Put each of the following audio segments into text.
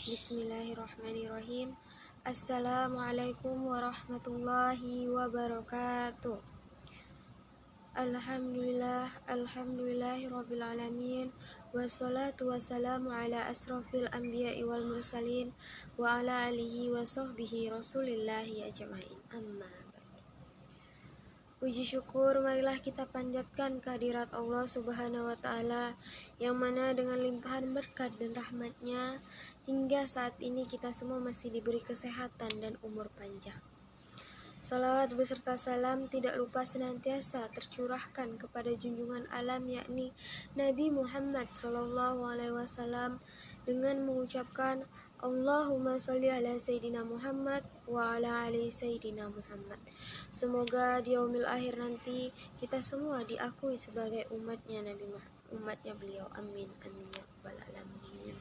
Bismillahirrahmanirrahim. Assalamualaikum warahmatullahi wabarakatuh. Alhamdulillahirabbil alamin. Wassalatu wassalamu ala asrofil anbiya'i wal mursalin wa ala alihi wa sahbihi rasulillahi ajma'in. Amma ba'du. Puji syukur marilah kita panjatkan kehadirat Allah Subhanahu wa ta'ala, yang mana dengan limpahan berkat dan rahmatnya hingga saat ini kita semua masih diberi kesehatan dan umur panjang. Salawat beserta salam tidak lupa senantiasa tercurahkan kepada junjungan alam, yakni Nabi Muhammad SAW, dengan mengucapkan Allahumma sholli ala Sayyidina Muhammad wa ala ali Sayyidina Muhammad. Semoga di yaumil akhir nanti kita semua diakui sebagai umatnya beliau. Amin amin ya rabbal alamin.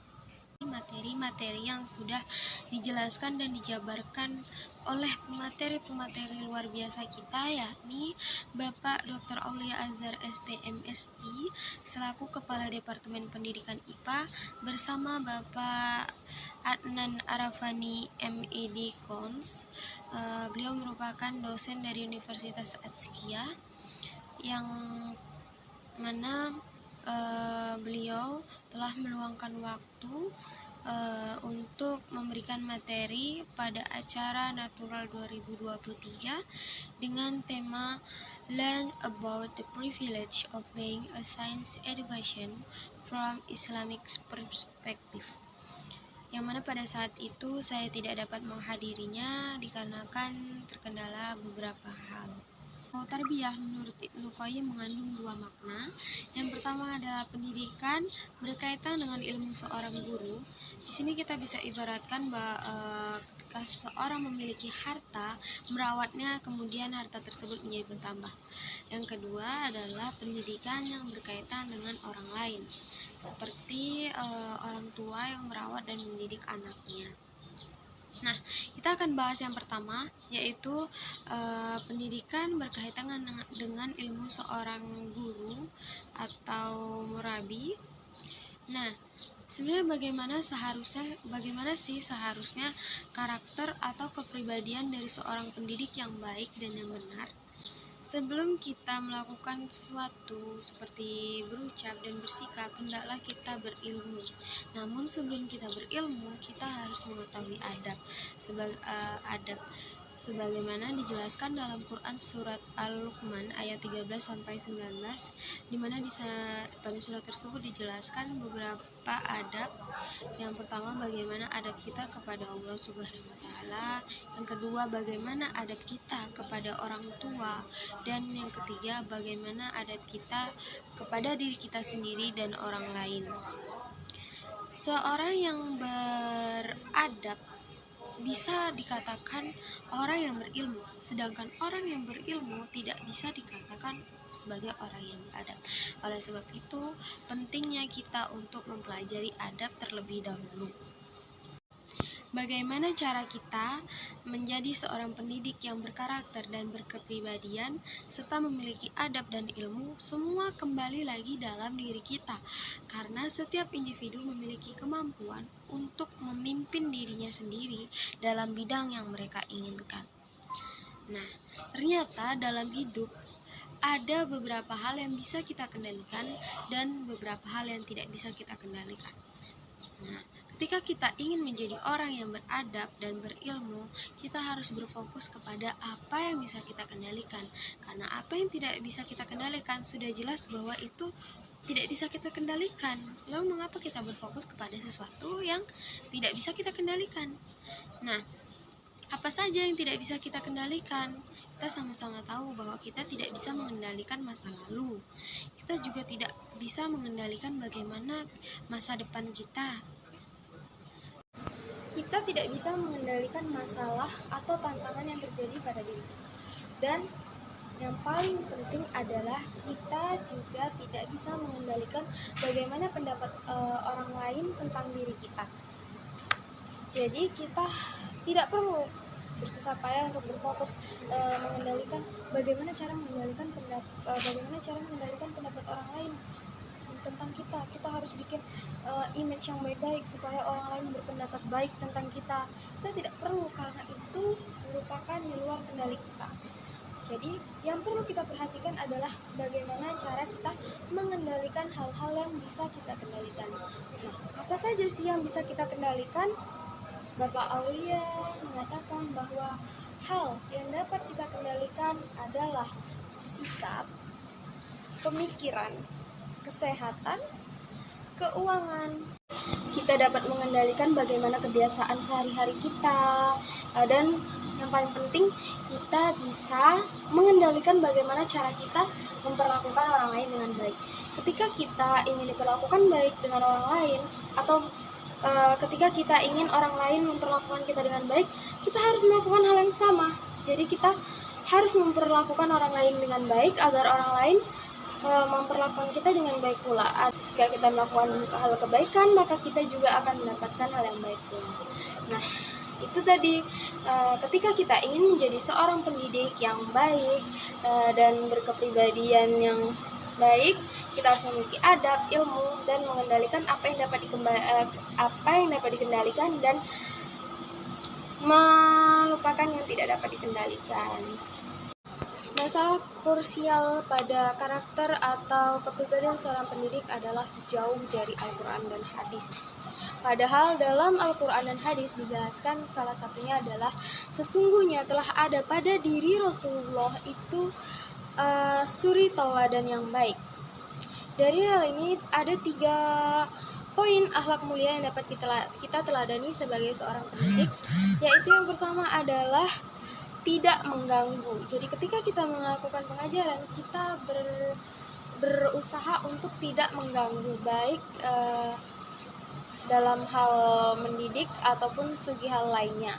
Materi-materi yang sudah dijelaskan dan dijabarkan oleh pemateri luar biasa kita, yakni Bapak Dr. Aulia Azhar STMSI selaku Kepala Departemen Pendidikan IPA bersama Bapak Adnan Arafani MED Cons. Beliau merupakan dosen dari Universitas Atskia, yang mana beliau telah meluangkan waktu untuk memberikan materi pada acara Natural 2023 dengan tema Learn about the privilege of being a science education from Islamic perspective, yang mana pada saat itu saya tidak dapat menghadirinya dikarenakan terkendala beberapa hal. Tarbiyah menurut Ibnu Qayyim mengandung dua makna. Yang pertama adalah pendidikan berkaitan dengan ilmu seorang guru. Di sini kita bisa ibaratkan bahwa ketika seseorang memiliki harta, merawatnya, kemudian harta tersebut menjadi bertambah. Yang kedua adalah pendidikan yang berkaitan dengan orang lain, seperti orang tua yang merawat dan mendidik anaknya. Nah, kita akan bahas yang pertama, yaitu pendidikan berkaitan dengan ilmu seorang guru atau murabi. Nah, sebenarnya bagaimana sih seharusnya karakter atau kepribadian dari seorang pendidik yang baik dan yang benar? Sebelum kita melakukan sesuatu seperti berucap dan bersikap, hendaklah kita berilmu. Namun sebelum kita berilmu, kita harus mengetahui adab. Sebagaimana dijelaskan dalam Quran surat Al-Luqman ayat 13-19, di mana pada surat tersebut dijelaskan beberapa adab. Yang pertama, bagaimana adab kita kepada Allah Subhanahu wa taala. Yang kedua, bagaimana adab kita kepada orang tua. Dan yang ketiga, bagaimana adab kita kepada diri kita sendiri dan orang lain. Seorang yang beradab bisa dikatakan orang yang berilmu, sedangkan orang yang berilmu tidak bisa dikatakan sebagai orang yang beradab. Oleh sebab itu, pentingnya kita untuk mempelajari adab terlebih dahulu. Bagaimana cara kita menjadi seorang pendidik yang berkarakter dan berkepribadian serta memiliki adab dan ilmu, semua kembali lagi dalam diri kita, karena setiap individu memiliki kemampuan untuk memimpin dirinya sendiri dalam bidang yang mereka inginkan. Nah, ternyata dalam hidup ada beberapa hal yang bisa kita kendalikan dan beberapa hal yang tidak bisa kita kendalikan. Nah, ketika kita ingin menjadi orang yang beradab dan berilmu, kita harus berfokus kepada apa yang bisa kita kendalikan. Karena apa yang tidak bisa kita kendalikan sudah jelas bahwa itu tidak bisa kita kendalikan. Lalu mengapa kita berfokus kepada sesuatu yang tidak bisa kita kendalikan? Nah, apa saja yang tidak bisa kita kendalikan? Kita sama-sama tahu bahwa kita tidak bisa mengendalikan masa lalu. Kita juga tidak bisa mengendalikan bagaimana masa depan kita. Kita tidak bisa mengendalikan masalah atau tantangan yang terjadi pada diri kita. Dan yang paling penting adalah kita juga tidak bisa mengendalikan bagaimana pendapat orang lain tentang diri kita. Jadi kita tidak perlu bersusah payah untuk berfokus bagaimana cara mengendalikan pendapat orang lain. tentang kita. Kita harus bikin image yang baik-baik supaya orang lain berpendapat baik tentang kita. Kita tidak perlu, karena itu merupakan di luar kendali kita. Jadi yang perlu kita perhatikan adalah bagaimana cara kita mengendalikan hal-hal yang bisa kita kendalikan. Nah, apa saja sih yang bisa kita kendalikan? Bapak Aulia mengatakan bahwa hal yang dapat kita kendalikan adalah sikap, pemikiran, kesehatan, keuangan. Kita dapat mengendalikan bagaimana kebiasaan sehari-hari kita, dan yang paling penting kita bisa mengendalikan bagaimana cara kita memperlakukan orang lain dengan baik. Ketika kita ingin diperlakukan baik dengan orang lain, atau ketika kita ingin orang lain memperlakukan kita dengan baik, kita harus melakukan hal yang sama. Jadi kita harus memperlakukan orang lain dengan baik agar orang lain memperlakukan kita dengan baik pula. Jika kita melakukan hal kebaikan, maka kita juga akan mendapatkan hal yang baik pula. Nah, itu tadi, ketika kita ingin menjadi seorang pendidik yang baik dan berkepribadian yang baik, kita harus memiliki adab, ilmu, dan mengendalikan apa yang dapat dikendalikan dan melupakan yang tidak dapat dikendalikan. Masalah krusial pada karakter atau kepribadian seorang pendidik adalah jauh dari Al-Quran dan hadis. Padahal dalam Al-Quran dan hadis dijelaskan salah satunya adalah sesungguhnya telah ada pada diri Rasulullah itu suri tauladan yang baik. Dari hal ini ada 3 poin akhlak mulia yang dapat kita teladani sebagai seorang pendidik, yaitu yang pertama adalah tidak mengganggu. Jadi ketika kita melakukan pengajaran, kita berusaha untuk tidak mengganggu, baik dalam hal mendidik ataupun segi hal lainnya.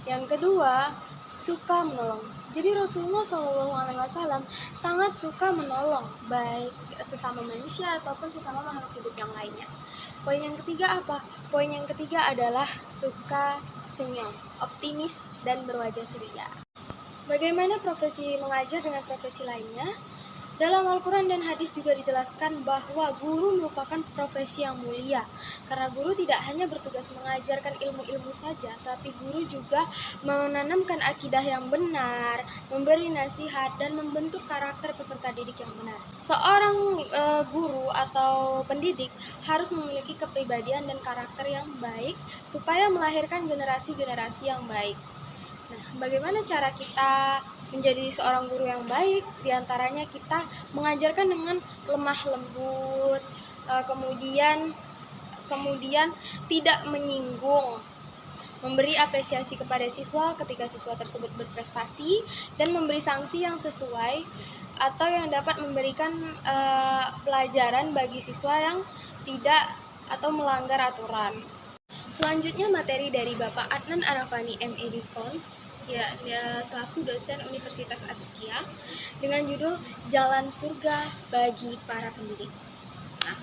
Yang kedua, suka menolong. Jadi Rasulullah SAW sangat suka menolong, baik sesama manusia ataupun sesama makhluk hidup yang lainnya. Poin yang ketiga apa? Poin yang ketiga adalah suka senyum, optimis, dan berwajah ceria. Bagaimana profesi mengajar dengan profesi lainnya? Dalam Al-Quran dan hadis juga dijelaskan bahwa guru merupakan profesi yang mulia, karena guru tidak hanya bertugas mengajarkan ilmu-ilmu saja, tapi guru juga menanamkan akidah yang benar, memberi nasihat, dan membentuk karakter peserta didik yang benar. Seorang guru atau pendidik harus memiliki kepribadian dan karakter yang baik supaya melahirkan generasi-generasi yang baik. Nah, bagaimana cara kita menjadi seorang guru yang baik? Di antaranya kita mengajarkan dengan lemah lembut, kemudian tidak menyinggung, memberi apresiasi kepada siswa ketika siswa tersebut berprestasi, dan memberi sanksi yang sesuai atau yang dapat memberikan pelajaran bagi siswa yang tidak atau melanggar aturan. Selanjutnya materi dari Bapak Adnan Arafani M.Ed. Cons, dia selaku dosen Universitas Azkia, dengan judul Jalan Surga bagi para Pendidik. Nah,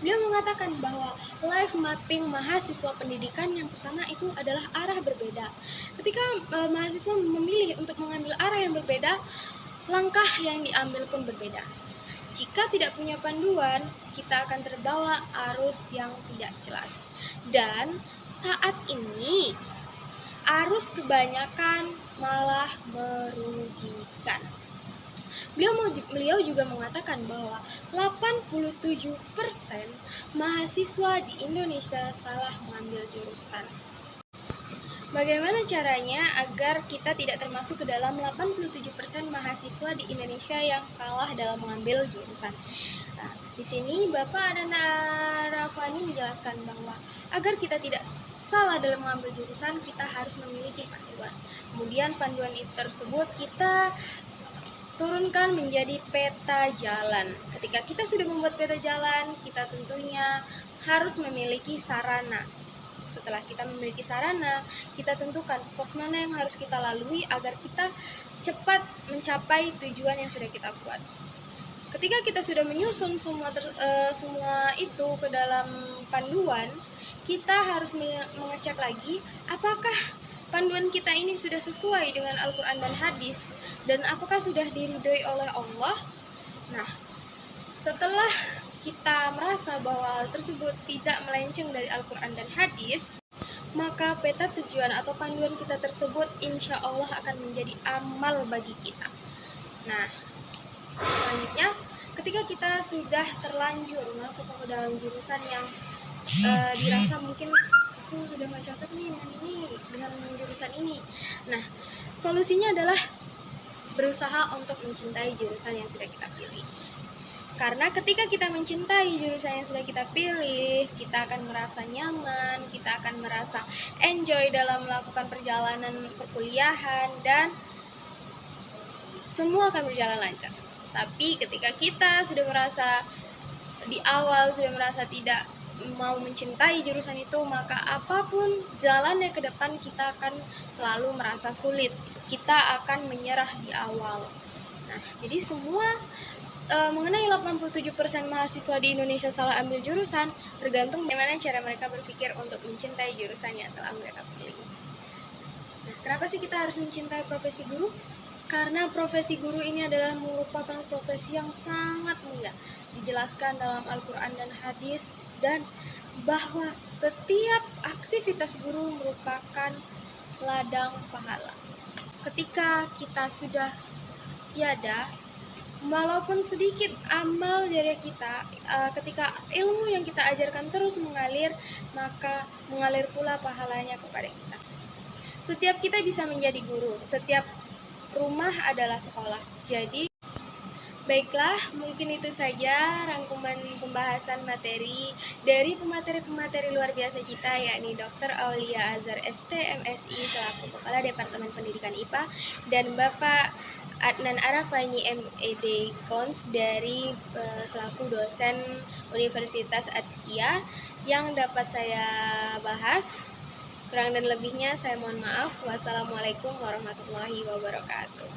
beliau mengatakan bahwa life mapping mahasiswa pendidikan yang pertama itu adalah arah berbeda. Ketika mahasiswa memilih untuk mengambil arah yang berbeda, langkah yang diambil pun berbeda. Jika tidak punya panduan, kita akan terbawa arus yang tidak jelas. Dan saat ini arus kebanyakan malah merugikan. Beliau juga mengatakan bahwa 87% mahasiswa di Indonesia salah mengambil jurusan. Bagaimana caranya agar kita tidak termasuk ke dalam 87% mahasiswa di Indonesia yang salah dalam mengambil jurusan? Nah, di sini Bapak Adnan Arafani menjelaskan bahwa agar kita tidak salah dalam mengambil jurusan, kita harus memiliki panduan. Kemudian panduan itu tersebut kita turunkan menjadi peta jalan. Ketika kita sudah membuat peta jalan, kita tentunya harus memiliki sarana. Setelah kita memiliki sarana, kita tentukan pos mana yang harus kita lalui agar kita cepat mencapai tujuan yang sudah kita buat. Ketika kita sudah menyusun semua itu ke dalam panduan, kita harus mengecek lagi apakah panduan kita ini sudah sesuai dengan Al-Quran dan hadis, dan apakah sudah diridhoi oleh Allah. Nah, setelah kita merasa bahwa hal tersebut tidak melenceng dari Al-Quran dan hadis, maka peta tujuan atau panduan kita tersebut insya Allah akan menjadi amal bagi kita. Nah, selanjutnya ketika kita sudah terlanjur masuk ke dalam jurusan yang dirasa mungkin aku sudah gak cocok nih dengan jurusan ini. Nah, solusinya adalah berusaha untuk mencintai jurusan yang sudah kita pilih. Karena ketika kita mencintai jurusan yang sudah kita pilih, kita akan merasa nyaman, kita akan merasa enjoy dalam melakukan perjalanan perkuliahan, dan semua akan berjalan lancar. Tapi ketika kita sudah merasa di awal tidak mau mencintai jurusan itu, maka apapun jalannya ke depan kita akan selalu merasa sulit. Kita akan menyerah di awal. Nah, jadi semua mengenai 87% mahasiswa di Indonesia salah ambil jurusan tergantung bagaimana cara mereka berpikir untuk mencintai jurusan yang telah mereka pilih. Nah, kenapa sih kita harus mencintai profesi guru? Karena profesi guru ini adalah merupakan profesi yang sangat mulia. Dijelaskan dalam Al-Quran dan hadis, dan bahwa setiap aktivitas guru merupakan ladang pahala. Ketika kita sudah tiada, walaupun sedikit amal dari kita, ketika ilmu yang kita ajarkan terus mengalir, maka mengalir pula pahalanya kepada kita. Setiap kita bisa menjadi guru, setiap rumah adalah sekolah. Jadi, baiklah, mungkin itu saja rangkuman pembahasan materi dari pemateri-pemateri luar biasa kita, yakni Dr. Aulia Azhar ST MSI selaku Kepala Departemen Pendidikan IPA, dan Bapak Adnan Arafani MED Cons dari selaku dosen Universitas Atskia yang dapat saya bahas. Kurang dan lebihnya saya mohon maaf. Wassalamualaikum warahmatullahi wabarakatuh.